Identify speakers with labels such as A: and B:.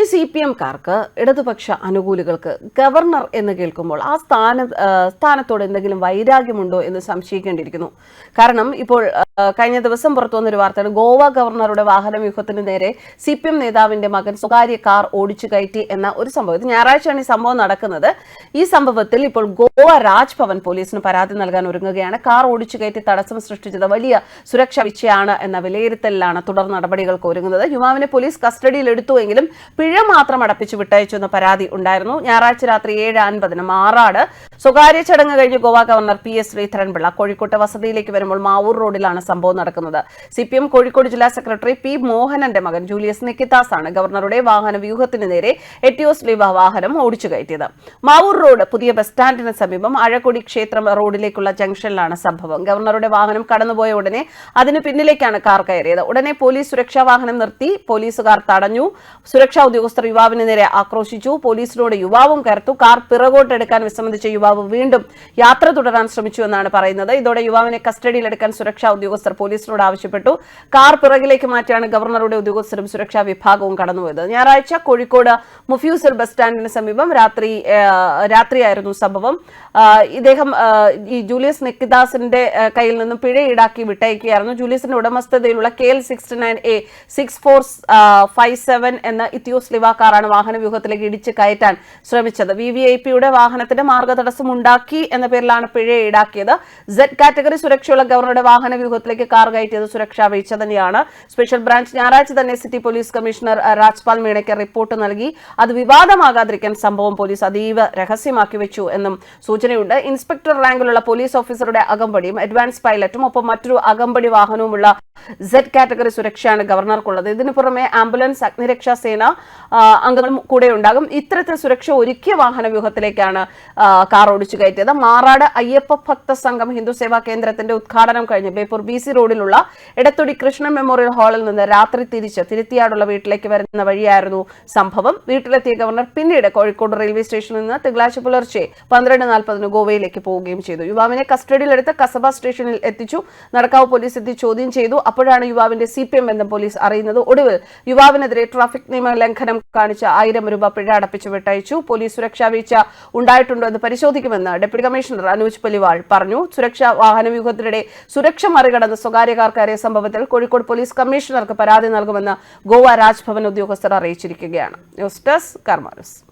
A: ഈ CPM-കാർക്ക് ഇടതുപക്ഷ അനുകൂലികൾക്ക് ഗവർണർ എന്ന് കേൾക്കുമ്പോൾ ആ സ്ഥാനത്തോട് എന്തെങ്കിലും വൈരാഗ്യമുണ്ടോ എന്ന് സംശയിക്കേണ്ടിയിരിക്കുന്നു. കാരണം ഇപ്പോൾ കഴിഞ്ഞ ദിവസം പുറത്തു വന്നൊരു വാർത്തയാണ്, ഗോവ ഗവർണറുടെ വാഹനവ്യൂഹത്തിന് നേരെ CPM നേതാവിന്റെ മകൻ സ്വകാര്യ കാർ ഓടിച്ചു കയറ്റി എന്ന ഒരു സംഭവം. ഇത് ഞായറാഴ്ചയാണ് ഈ സംഭവം നടക്കുന്നത്. ഈ സംഭവത്തിൽ ഇപ്പോൾ ഗോവ രാജ്ഭവൻ പോലീസിന് പരാതി നൽകാൻ ഒരുങ്ങുകയാണ്. കാർ ഓടിച്ചു കയറ്റി തടസ്സം സൃഷ്ടിച്ചത് വലിയ സുരക്ഷാ വീഴ്ചയാണ് എന്ന വിലയിരുത്തലിലാണ് തുടർ നടപടികൾക്ക് ഒരുങ്ങുന്നത്. യുവാവിനെ പോലീസ് കസ്റ്റഡിയിൽ എടുത്തുവെങ്കിലും പിഴ മാത്രം അടപ്പിച്ചു വിട്ടയച്ചു എന്ന പരാതി ഉണ്ടായിരുന്നു. ഞായറാഴ്ച രാത്രി 7:50 മാറാട് സ്വകാര്യ ചടങ്ങ് കഴിഞ്ഞ് ഗോവ ഗവർണർ PS ശ്രീധരൻപിള്ള കോഴിക്കോട്ടെ വസതിയിലേക്ക് വരുമ്പോൾ മാവൂർ റോഡിലാണ് സംഭവം നടക്കുന്നത്. CPM കോഴിക്കോട് ജില്ലാ സെക്രട്ടറി P മോഹനന്റെ മകൻ ജൂലിയസ് നിക്കിതാസ് ആണ് ഗവർണറുടെ വാഹന വ്യൂഹത്തിന് നേരെ എറ്റിയോസ് ലിവ വാഹനം ഓടിച്ചു കയറ്റിയത്. മാവൂർ റോഡ് പുതിയ ബസ് സ്റ്റാൻഡിന് സമീപം അഴകൊടി ക്ഷേത്രം റോഡിലേക്കുള്ള ജംഗ്ഷനിലാണ് സംഭവം. ഗവർണറുടെ വാഹനം കടന്നുപോയ ഉടനെ അതിന് പിന്നിലേക്കാണ് കാർ കയറിയത്. ഉടനെ പോലീസ് സുരക്ഷാ വാഹനം നിർത്തി. പോലീസുകാർ തടഞ്ഞു. സുരക്ഷാ ഉദ്യോഗസ്ഥർ യുവാവിന് നേരെ ആക്രോശിച്ചു. പോലീസിനോട് യുവാവും കയർത്തു. കാർ പിറകോട്ടെടുക്കാൻ വിസമ്മതിച്ച യുവാവ് വീണ്ടും യാത്ര തുടരാൻ ശ്രമിച്ചു എന്നാണ് പറയുന്നത്. ഇതോടെ യുവാവിനെ കസ്റ്റഡിയിലെടുക്കാൻ സുരക്ഷാ ഉദ്യോഗസ്ഥർ പോലീസിനോട് ആവശ്യപ്പെട്ടു. കാർ പിറകിലേക്ക് മാറ്റിയാണ് ഗവർണറുടെ ഉദ്യോഗസ്ഥരും സുരക്ഷാ വിഭാഗവും കടന്നുപോയത്. ഞായറാഴ്ച കോഴിക്കോട് മുഫ്യൂസൽ ബസ് സ്റ്റാൻഡിന് സമീപം രാത്രിയായിരുന്നു സംഭവം. ഇദ്ദേഹം ഈ ജൂലിയസ് നിക്കിതാസിന്റെ കയ്യിൽ നിന്നും പിഴ ഈടാക്കി വിട്ടയക്കുകയായിരുന്നു. ജൂലിയസിന്റെ ഉടമസ്ഥതയിലുള്ള KL 69A 6457 എന്ന ഇത്തിയോസ് ലിവ കാറാണ് വാഹനവ്യൂഹത്തിലേക്ക് ഇടിച്ച് കയറ്റാൻ ശ്രമിച്ചത്. VVIPയുടെ വാഹനത്തിന് മാർഗതടസ്സം ഉണ്ടാക്കി എന്ന പേരിലാണ് പിഴ ഈടാക്കിയത്. Z കാറ്റഗറി സുരക്ഷയുള്ള ഗവർണറുടെ വാഹനവ്യൂഹത്തിലേക്ക് കാർ കയറ്റിയത് സുരക്ഷാ വീഴ്ച തന്നെയാണ്. സ്പെഷ്യൽ ബ്രാഞ്ച് ഞായറാഴ്ച തന്നെ സിറ്റി പോലീസ് കമ്മീഷണർ രാജ്പാൽ മീണയ്ക്ക് റിപ്പോർട്ട് നൽകി. അത് വിവാദമാകാതിരിക്കാൻ സംഭവം പോലീസ് അതീവ രഹസ്യമാക്കി വെച്ചു എന്നും സൂചനയുണ്ട്. ഇൻസ്പെക്ടർ റാങ്കിലുള്ള പോലീസ് ഓഫീസറുടെ അകമ്പടിയും അഡ്വാൻസ് പൈലറ്റും ഒപ്പം മറ്റൊരു അകമ്പടി വാഹനവുമുള്ള Z കാറ്റഗറി സുരക്ഷയാണ് ഗവർണർക്കുള്ളത്. ഇതിനു പുറമെ ആംബുലൻസ്, അഗ്നിരക്ഷാ സേന അംഗങ്ങളും കൂടെ ഉണ്ടാകും. ഇത്തരത്തിൽ സുരക്ഷ ഒരുക്കിയ വാഹനവ്യൂഹത്തിലേക്കാണ് കാർ ഓടിച്ചു കയറ്റിയത്. മാറാട് അയ്യപ്പ ഭക്ത സംഘം ഹിന്ദു സേവാ കേന്ദ്രത്തിന്റെ ഉദ്ഘാടനം കഴിഞ്ഞ് ബേപ്പൂർ BC റോഡിലുള്ള എടത്തൊടി കൃഷ്ണൻ മെമ്മോറിയൽ ഹാളിൽ നിന്ന് രാത്രി തിരുത്തിയാടുള്ള വീട്ടിലേക്ക് വരുന്ന വഴിയായിരുന്നു സംഭവം. വീട്ടിലെത്തിയ ഗവർണർ പിന്നീട് കോഴിക്കോട് റെയിൽവേ സ്റ്റേഷനിൽ നിന്ന് തിങ്കളാഴ്ച പുലർച്ചെ 12:40 ഗോവയിലേക്ക് പോവുകയും ചെയ്തു. യുവാവിനെ കസ്റ്റഡിയിലെടുത്ത് കസബ സ്റ്റേഷനിൽ എത്തിച്ചു. നടക്കാവ് പോലീസ് എത്തി ചോദ്യം ചെയ്തു. അപ്പോഴാണ് യുവാവിന്റെ CPM ബന്ധം പോലീസ് അറിയുന്നത്. ഒടുവിൽ യുവാവിനെതിരെ ട്രാഫിക് നിയമ ലംഘനം കാണിച്ച് 1000 രൂപ പിഴ അടപ്പിച്ചു വിട്ടയച്ചു. പോലീസ് സുരക്ഷാ വീഴ്ച ഉണ്ടായിട്ടുണ്ടോ എന്ന് പരിശോധിക്കുമെന്ന് ഡെപ്യൂട്ടി കമ്മീഷണർ അനൂജ് പലിവാൾ പറഞ്ഞു. സുരക്ഷാ വാഹനവ്യൂഹത്തിനിടെ സുരക്ഷ മറികടന്ന് സ്വകാര്യ കാർ കയറിയ സംഭവത്തിൽ കോഴിക്കോട് പോലീസ് കമ്മീഷണർക്ക് പരാതി നൽകുമെന്ന് ഗോവ രാജ്ഭവൻ ഉദ്യോഗസ്ഥർ അറിയിച്ചിരിക്കുകയാണ്. ന്യൂസ് ഡെസ്ക് കർമ്മ ന്യൂസ്.